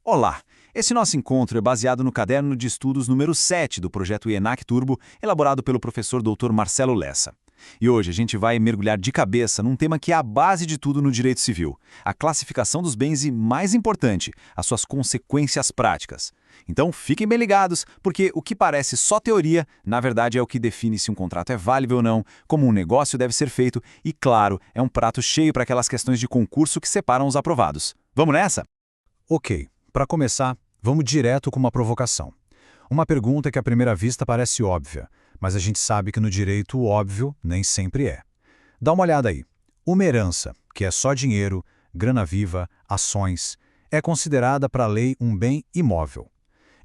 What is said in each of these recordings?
Olá! Esse nosso encontro é baseado no caderno de estudos número 7 do projeto IENAC Turbo, elaborado pelo professor Dr. Marcelo Lessa. E hoje a gente vai mergulhar de cabeça num tema que é a base de tudo no direito civil, a classificação dos bens e, mais importante, as suas consequências práticas. Então fiquem bem ligados, porque o que parece só teoria, na verdade é o que define se um contrato é válido ou não, como um negócio deve ser feito e, claro, é um prato cheio para aquelas questões de concurso que separam os aprovados. Vamos nessa? Ok, para começar, vamos direto com uma provocação. Uma pergunta que à primeira vista parece óbvia, mas a gente sabe que no direito o óbvio nem sempre é. Dá uma olhada aí. Uma herança, que é só dinheiro, grana viva, ações, é considerada para a lei um bem imóvel.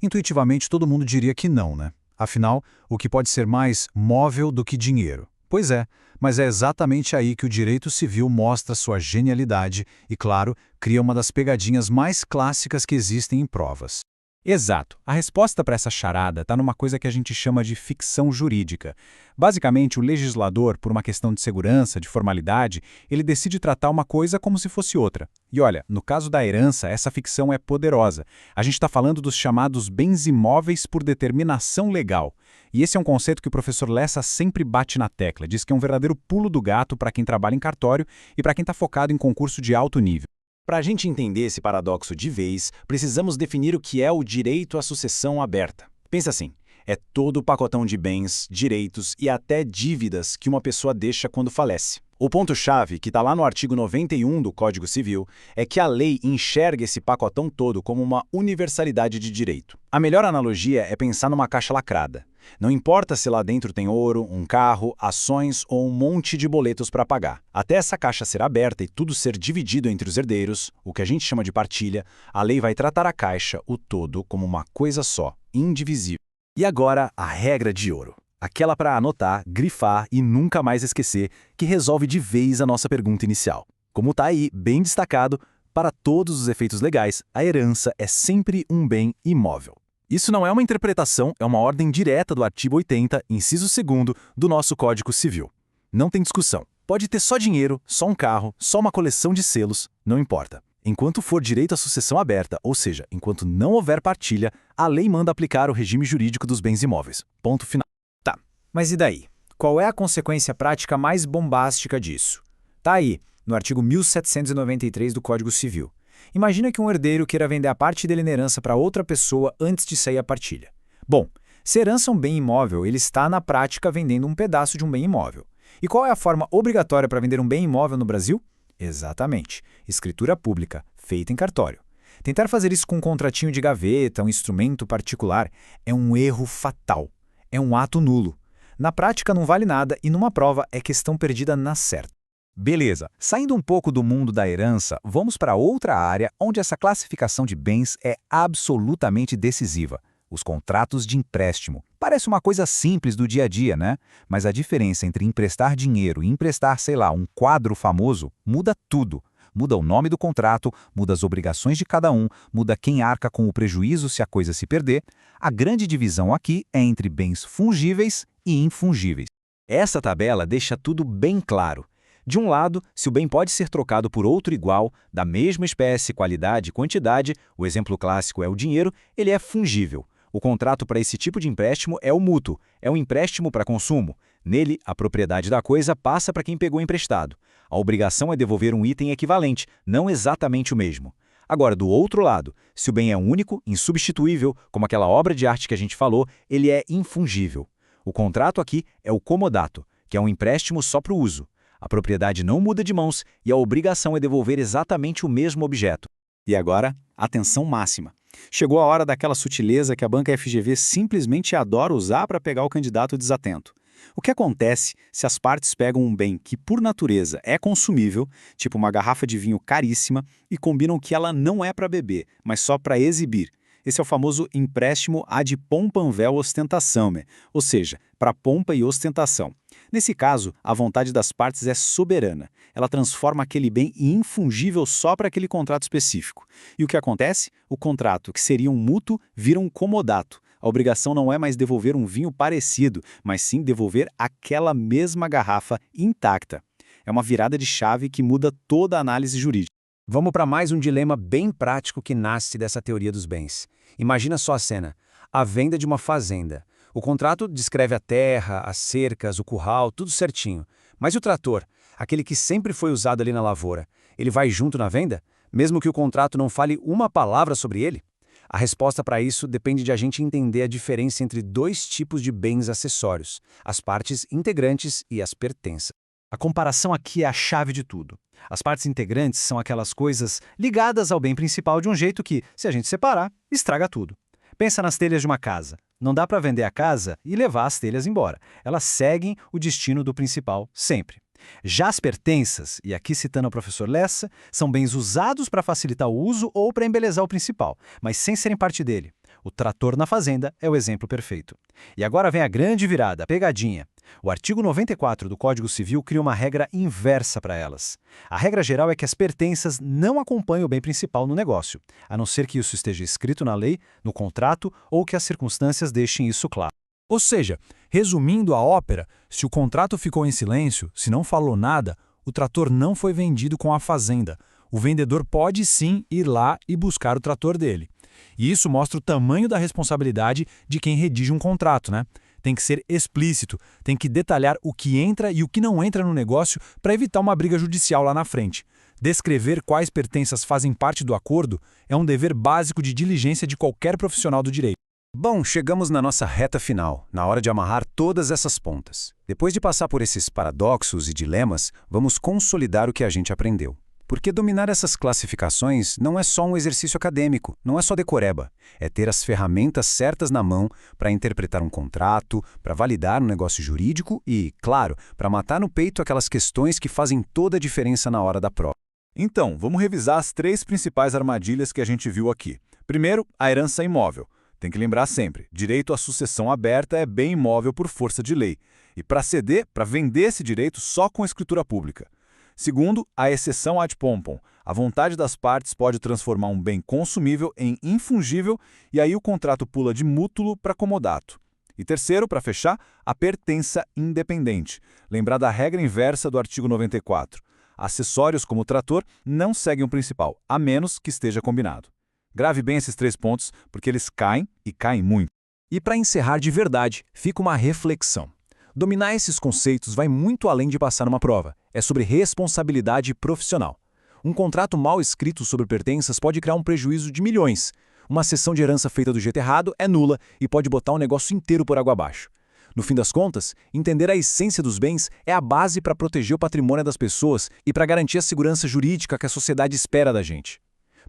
Intuitivamente todo mundo diria que não, né? Afinal, o que pode ser mais móvel do que dinheiro? Pois é, mas é exatamente aí que o direito civil mostra sua genialidade e, claro, cria uma das pegadinhas mais clássicas que existem em provas. Exato. A resposta para essa charada está numa coisa que a gente chama de ficção jurídica. Basicamente, o legislador, por uma questão de segurança, de formalidade, ele decide tratar uma coisa como se fosse outra. E olha, no caso da herança, essa ficção é poderosa. A gente está falando dos chamados bens imóveis por determinação legal. E esse é um conceito que o professor Lessa sempre bate na tecla, diz que é um verdadeiro pulo do gato para quem trabalha em cartório e para quem está focado em concurso de alto nível. Para a gente entender esse paradoxo de vez, precisamos definir o que é o direito à sucessão aberta. Pensa assim, é todo o pacotão de bens, direitos e até dívidas que uma pessoa deixa quando falece. O ponto-chave, que está lá no artigo 91 do Código Civil, é que a lei enxerga esse pacotão todo como uma universalidade de direito. A melhor analogia é pensar numa caixa lacrada. Não importa se lá dentro tem ouro, um carro, ações ou um monte de boletos para pagar. Até essa caixa ser aberta e tudo ser dividido entre os herdeiros, o que a gente chama de partilha, a lei vai tratar a caixa, o todo, como uma coisa só, indivisível. E agora, a regra de ouro. Aquela para anotar, grifar e nunca mais esquecer, que resolve de vez a nossa pergunta inicial. Como está aí, bem destacado, para todos os efeitos legais, a herança é sempre um bem imóvel. Isso não é uma interpretação, é uma ordem direta do artigo 80, inciso 2º, do nosso Código Civil. Não tem discussão. Pode ter só dinheiro, só um carro, só uma coleção de selos, não importa. Enquanto for direito à sucessão aberta, ou seja, enquanto não houver partilha, a lei manda aplicar o regime jurídico dos bens imóveis. Ponto final. Tá, mas e daí? Qual é a consequência prática mais bombástica disso? Tá aí, no artigo 1793 do Código Civil. Imagina que um herdeiro queira vender a parte dele na herança para outra pessoa antes de sair a partilha. Bom, se herança é um bem imóvel, ele está na prática vendendo um pedaço de um bem imóvel. E qual é a forma obrigatória para vender um bem imóvel no Brasil? Exatamente, escritura pública, feita em cartório. Tentar fazer isso com um contratinho de gaveta, um instrumento particular, é um erro fatal. É um ato nulo. Na prática não vale nada e numa prova é questão perdida na certa. Beleza, saindo um pouco do mundo da herança, vamos para outra área onde essa classificação de bens é absolutamente decisiva. Os contratos de empréstimo. Parece uma coisa simples do dia a dia, né? Mas a diferença entre emprestar dinheiro e emprestar, sei lá, um quadro famoso, muda tudo. Muda o nome do contrato, muda as obrigações de cada um, muda quem arca com o prejuízo se a coisa se perder. A grande divisão aqui é entre bens fungíveis e infungíveis. Essa tabela deixa tudo bem claro. De um lado, se o bem pode ser trocado por outro igual, da mesma espécie, qualidade e quantidade, o exemplo clássico é o dinheiro, ele é fungível. O contrato para esse tipo de empréstimo é o mútuo, é um empréstimo para consumo. Nele, a propriedade da coisa passa para quem pegou emprestado. A obrigação é devolver um item equivalente, não exatamente o mesmo. Agora, do outro lado, se o bem é único, insubstituível, como aquela obra de arte que a gente falou, ele é infungível. O contrato aqui é o comodato, que é um empréstimo só para o uso. A propriedade não muda de mãos e a obrigação é devolver exatamente o mesmo objeto. E agora, atenção máxima. Chegou a hora daquela sutileza que a banca FGV simplesmente adora usar para pegar o candidato desatento. O que acontece se as partes pegam um bem que, por natureza, é consumível, tipo uma garrafa de vinho caríssima, e combinam que ela não é para beber, mas só para exibir? Esse é o famoso empréstimo ad pompam vel ostentationem, ou seja, para pompa e ostentação. Nesse caso, a vontade das partes é soberana. Ela transforma aquele bem em infungível só para aquele contrato específico. E o que acontece? O contrato, que seria um mútuo, vira um comodato. A obrigação não é mais devolver um vinho parecido, mas sim devolver aquela mesma garrafa intacta. É uma virada de chave que muda toda a análise jurídica. Vamos para mais um dilema bem prático que nasce dessa teoria dos bens. Imagina só a cena: a venda de uma fazenda. O contrato descreve a terra, as cercas, o curral, tudo certinho. Mas e o trator, aquele que sempre foi usado ali na lavoura, ele vai junto na venda? Mesmo que o contrato não fale uma palavra sobre ele? A resposta para isso depende de a gente entender a diferença entre dois tipos de bens acessórios, as partes integrantes e as pertenças. A comparação aqui é a chave de tudo. As partes integrantes são aquelas coisas ligadas ao bem principal de um jeito que, se a gente separar, estraga tudo. Pensa nas telhas de uma casa. Não dá para vender a casa e levar as telhas embora. Elas seguem o destino do principal sempre. Já as pertenças, e aqui citando o professor Lessa, são bens usados para facilitar o uso ou para embelezar o principal, mas sem serem parte dele. O trator na fazenda é o exemplo perfeito. E agora vem a grande virada, a pegadinha. O artigo 94 do Código Civil cria uma regra inversa para elas. A regra geral é que as pertenças não acompanham o bem principal no negócio, a não ser que isso esteja escrito na lei, no contrato ou que as circunstâncias deixem isso claro. Ou seja, resumindo a ópera, se o contrato ficou em silêncio, se não falou nada, o trator não foi vendido com a fazenda. O vendedor pode sim ir lá e buscar o trator dele. E isso mostra o tamanho da responsabilidade de quem redige um contrato, né? Tem que ser explícito, tem que detalhar o que entra e o que não entra no negócio para evitar uma briga judicial lá na frente. Descrever quais pertenças fazem parte do acordo é um dever básico de diligência de qualquer profissional do direito. Bom, chegamos na nossa reta final, na hora de amarrar todas essas pontas. Depois de passar por esses paradoxos e dilemas, vamos consolidar o que a gente aprendeu. Porque dominar essas classificações não é só um exercício acadêmico, não é só decoreba. É ter as ferramentas certas na mão para interpretar um contrato, para validar um negócio jurídico e, claro, para matar no peito aquelas questões que fazem toda a diferença na hora da prova. Então, vamos revisar as 3 principais armadilhas que a gente viu aqui. Primeiro, a herança imóvel. Tem que lembrar sempre, direito à sucessão aberta é bem imóvel por força de lei. E para ceder, para vender esse direito só com escritura pública. Segundo, a exceção ad pompom. A vontade das partes pode transformar um bem consumível em infungível e aí o contrato pula de mútuo para comodato. E terceiro, para fechar, a pertença independente. Lembrar da regra inversa do artigo 94. Acessórios como o trator não seguem o principal, a menos que esteja combinado. Grave bem esses 3 pontos, porque eles caem e caem muito. E para encerrar de verdade, fica uma reflexão. Dominar esses conceitos vai muito além de passar uma prova. É sobre responsabilidade profissional. Um contrato mal escrito sobre pertenças pode criar um prejuízo de milhões. Uma cessão de herança feita do jeito errado é nula e pode botar um negócio inteiro por água abaixo. No fim das contas, entender a essência dos bens é a base para proteger o patrimônio das pessoas e para garantir a segurança jurídica que a sociedade espera da gente.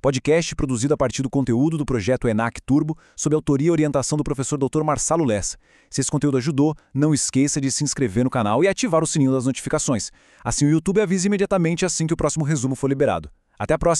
Podcast produzido a partir do conteúdo do projeto ENAC Turbo, sob autoria e orientação do professor Dr. Marcelo Lessa. Se esse conteúdo ajudou, não esqueça de se inscrever no canal e ativar o sininho das notificações. Assim o YouTube avisa imediatamente assim que o próximo resumo for liberado. Até a próxima!